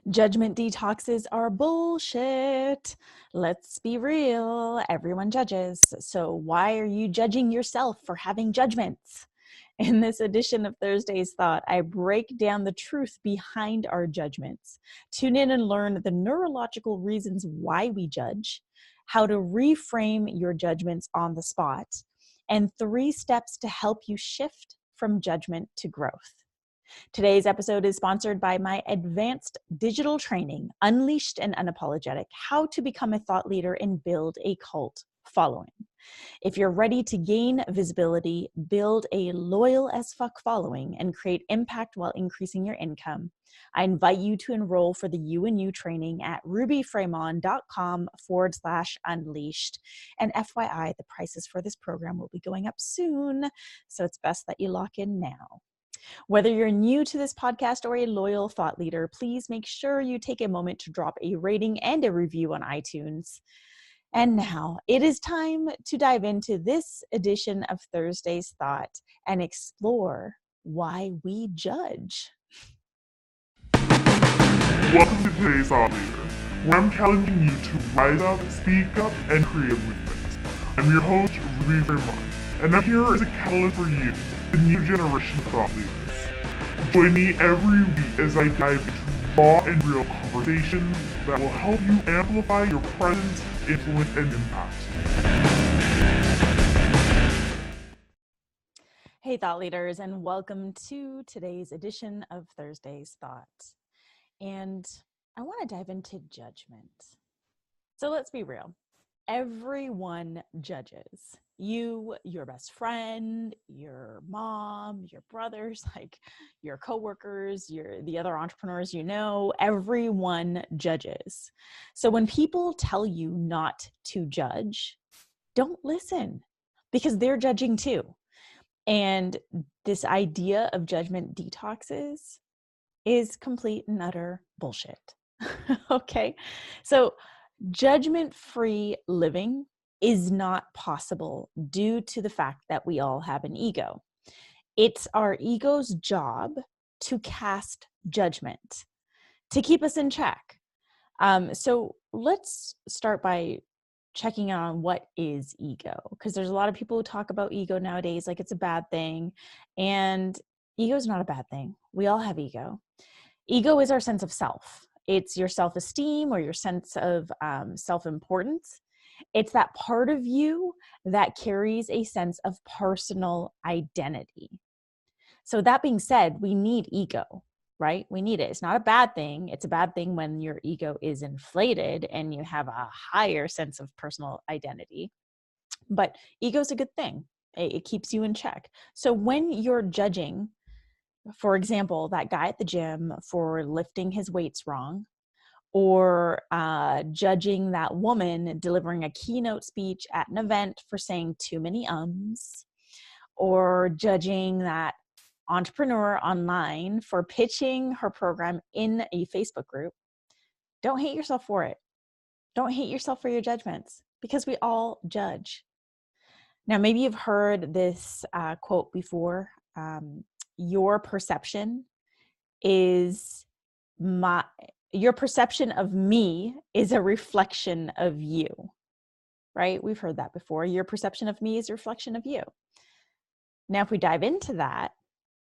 Judgment detoxes are bullshit. Let's be real. Everyone judges. So why are you judging yourself for having judgments? In this edition of Thursday's Thought, I break down the truth behind our judgments. Tune in and learn the neurological reasons why we judge, how to reframe your judgments on the spot, and 3 steps to help you shift from judgment to growth. Today's episode is sponsored by my advanced digital training, Unleashed and Unapologetic: How to Become a Thought Leader and Build a Cult Following. If you're ready to gain visibility, build a loyal as fuck following, and create impact while increasing your income, I invite you to enroll for the You and You training at rubyframon.com/unleashed. And FYI, the prices for this program will be going up soon, so it's best that you lock in now. Whether you're new to this podcast or a loyal thought leader, please make sure you take a moment to drop a rating and a review on iTunes. And now it is time to dive into this edition of Thursday's Thought and explore why we judge. Welcome to today's Thought Leader, where I'm challenging you to rise up, speak up, and create a movement. I'm your host, Ruby Fremont, and I'm here as a catalyst for you, the new generation of thought leaders. Join me every week as I dive into raw and real conversations that will help you amplify your presence, influence, and impact. Hey, thought leaders, and welcome to today's edition of Thursday's Thought. And I want to dive into judgment. So let's be real. Everyone judges. You, your best friend, your mom, your brothers, like your coworkers, the other entrepreneurs you know, everyone judges. So when people tell you not to judge, don't listen, because they're judging too. And this idea of judgment detoxes is complete and utter bullshit. Okay? So judgment-free living is not possible due to the fact that we all have an ego. It's our ego's job to cast judgment, to keep us in check. So let's start by checking on what is ego, because there's a lot of people who talk about ego nowadays like it's a bad thing, and ego is not a bad thing. We all have ego. Ego is our sense of self. It's your self-esteem or your sense of self-importance. It's that part of you that carries a sense of personal identity. So that being said, we need ego, right? We need it. It's not a bad thing. It's a bad thing when your ego is inflated and you have a higher sense of personal identity. But ego is a good thing. It keeps you in check. So when you're judging, for example, that guy at the gym for lifting his weights wrong, or judging that woman delivering a keynote speech at an event for saying too many ums, or judging that entrepreneur online for pitching her program in a Facebook group, don't hate yourself for it. Don't hate yourself for your judgments, because we all judge. Now, maybe you've heard this quote before. Your perception of me is a reflection of you, right? We've heard that before. Your perception of me is a reflection of you. Now, if we dive into that,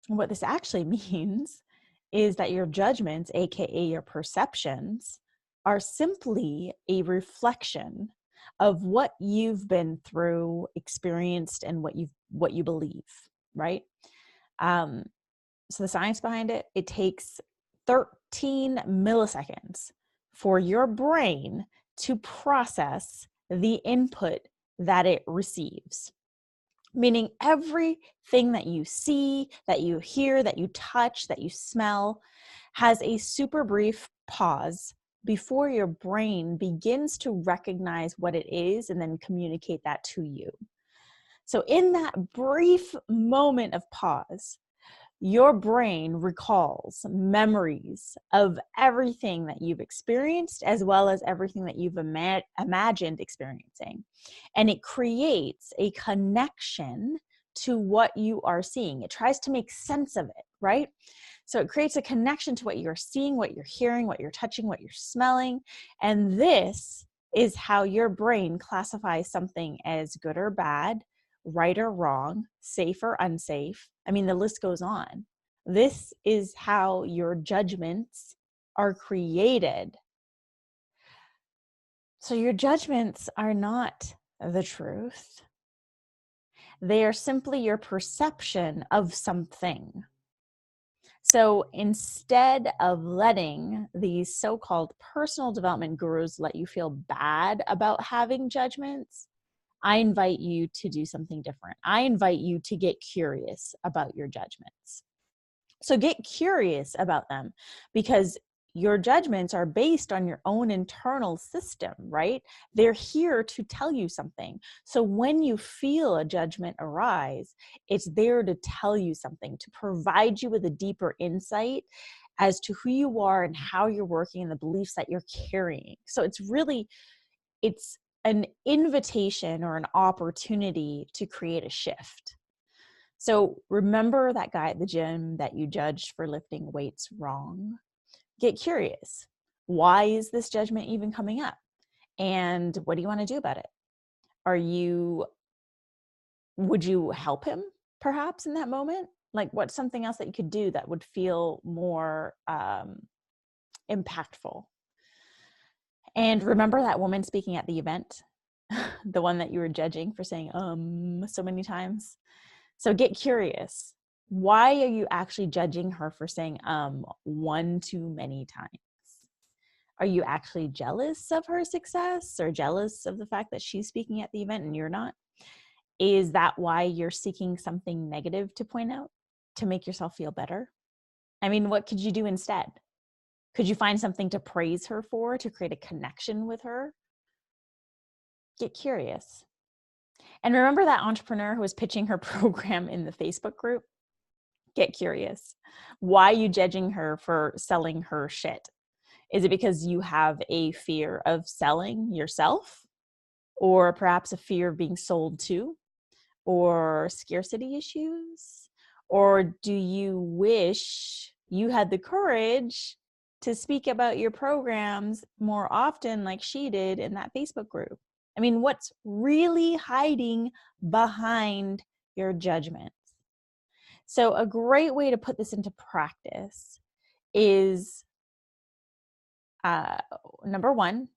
what this actually means is that your judgments, AKA your perceptions, are simply a reflection of what you've been through, experienced, and what you believe, right? So the science behind it, it takes 13 milliseconds for your brain to process the input that it receives. Meaning everything that you see, that you hear, that you touch, that you smell has a super brief pause before your brain begins to recognize what it is and then communicate that to you. So in that brief moment of pause, your brain recalls memories of everything that you've experienced, as well as everything that you've imagined experiencing. And it creates a connection to what you are seeing. It tries to make sense of it, right? So it creates a connection to what you're seeing, what you're hearing, what you're touching, what you're smelling. And this is how your brain classifies something as good or bad, right or wrong, safe or unsafe. I mean, the list goes on. This is how your judgments are created. So your judgments are not the truth. They are simply your perception of something. So instead of letting these so-called personal development gurus let you feel bad about having judgments, I invite you to do something different. I invite you to get curious about your judgments. So get curious about them, because your judgments are based on your own internal system, right? They're here to tell you something. So when you feel a judgment arise, it's there to tell you something, to provide you with a deeper insight as to who you are and how you're working and the beliefs that you're carrying. So it's an invitation or an opportunity to create a shift. So remember that guy at the gym that you judged for lifting weights wrong? Get curious. Why is this judgment even coming up? And what do you want to do about it? Would you help him perhaps in that moment? Like, what's something else that you could do that would feel more impactful? And remember that woman speaking at the event, the one that you were judging for saying so many times. So get curious. Why are you actually judging her for saying one too many times? Are you actually jealous of her success or jealous of the fact that she's speaking at the event and you're not? Is that why you're seeking something negative to point out to make yourself feel better? I mean, what could you do instead? Could you find something to praise her for, to create a connection with her? Get curious. And remember that entrepreneur who was pitching her program in the Facebook group? Get curious. Why are you judging her for selling her shit? Is it because you have a fear of selling yourself? Or perhaps a fear of being sold to? Or scarcity issues? Or do you wish you had the courage to speak about your programs more often like she did in that Facebook group? I mean, what's really hiding behind your judgment? So a great way to put this into practice is number one,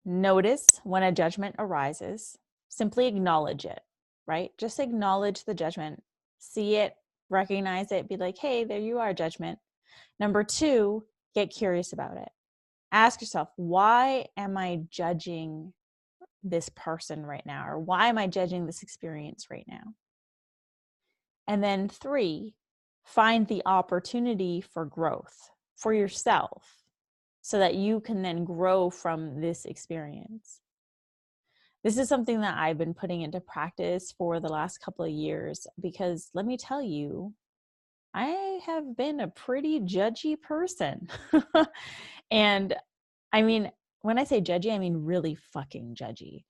notice when a judgment arises. Simply acknowledge it, right? Just acknowledge the judgment, see it, recognize it, be like, hey, there you are, judgment. Number two, get curious about it. Ask yourself, why am I judging this person right now? Or why am I judging this experience right now? And then three, find the opportunity for growth for yourself so that you can then grow from this experience. This is something that I've been putting into practice for the last couple of years, because let me tell you, I have been a pretty judgy person. And I mean, when I say judgy, I mean really fucking judgy.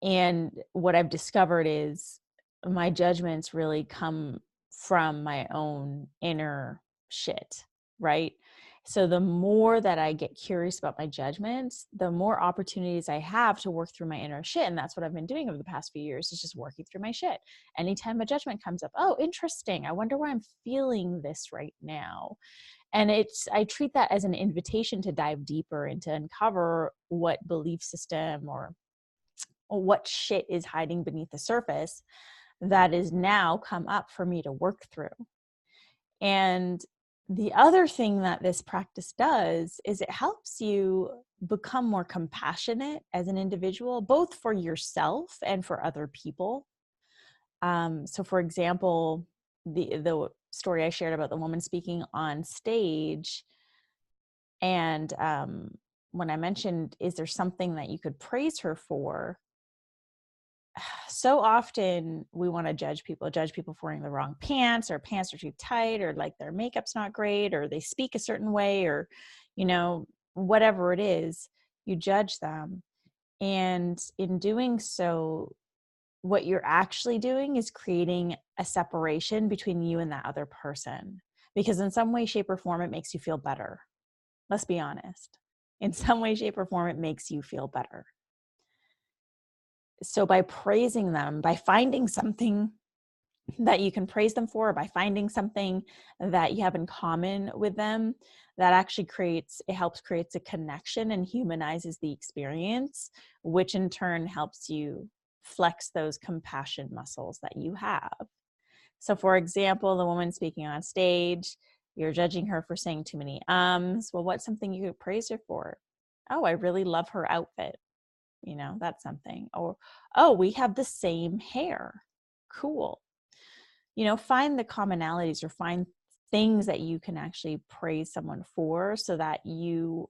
And what I've discovered is my judgments really come from my own inner shit, right? So the more that I get curious about my judgments, the more opportunities I have to work through my inner shit. And that's what I've been doing over the past few years, is just working through my shit. Anytime a judgment comes up, oh, interesting. I wonder why I'm feeling this right now. And I treat that as an invitation to dive deeper and to uncover what belief system or what shit is hiding beneath the surface that is now come up for me to work through. And the other thing that this practice does is it helps you become more compassionate as an individual, both for yourself and for other people. So for example, the story I shared about the woman speaking on stage, and when I mentioned, is there something that you could praise her for? So often we want to judge people for wearing the wrong pants, or pants are too tight, or like their makeup's not great, or they speak a certain way, or, whatever it is, you judge them. And in doing so, what you're actually doing is creating a separation between you and that other person. because in some way, shape, or form, it makes you feel better. Let's be honest. In some way, shape, or form, it makes you feel better. So by praising them, by finding something that you can praise them for, by finding something that you have in common with them, that actually helps creates a connection and humanizes the experience, which in turn helps you flex those compassion muscles that you have. So for example, the woman speaking on stage, you're judging her for saying too many ums. Well, what's something you could praise her for? Oh, I really love her outfit. That's something. Or, oh, we have the same hair. Cool. Find the commonalities or find things that you can actually praise someone for, so that you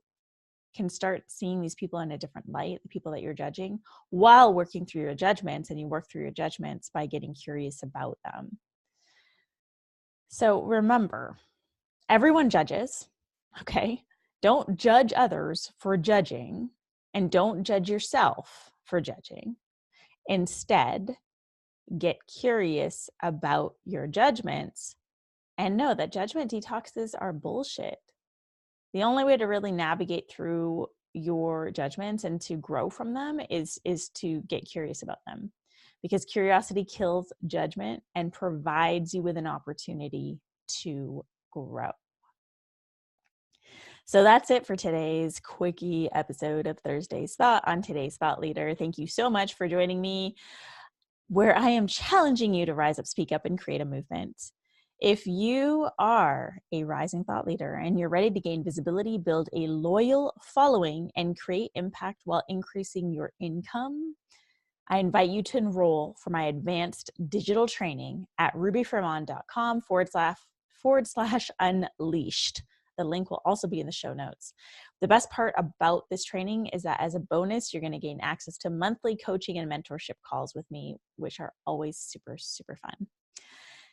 can start seeing these people in a different light, the people that you're judging, while working through your judgments. And you work through your judgments by getting curious about them. So remember, everyone judges, okay? Don't judge others for judging, and don't judge yourself for judging. Instead, get curious about your judgments and know that judgment detoxes are bullshit. The only way to really navigate through your judgments and to grow from them is to get curious about them, because curiosity kills judgment and provides you with an opportunity to grow. So that's it for today's quickie episode of Thursday's Thought on today's Thought Leader. Thank you so much for joining me, where I am challenging you to rise up, speak up, and create a movement. If you are a rising thought leader and you're ready to gain visibility, build a loyal following, and create impact while increasing your income, I invite you to enroll for my advanced digital training at rubyfremont.com/unleashed. The link will also be in the show notes. The best part about this training is that as a bonus, you're going to gain access to monthly coaching and mentorship calls with me, which are always super, super fun.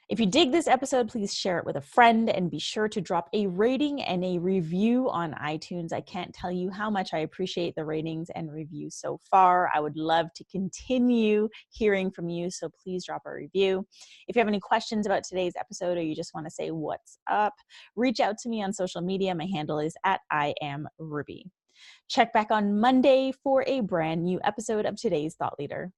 If you dig this episode, please share it with a friend, and be sure to drop a rating and a review on iTunes. I can't tell you how much I appreciate the ratings and reviews so far. I would love to continue hearing from you, so please drop a review. If you have any questions about today's episode, or you just want to say what's up, reach out to me on social media. My handle is @IamRuby. Check back on Monday for a brand new episode of Today's Thought Leader.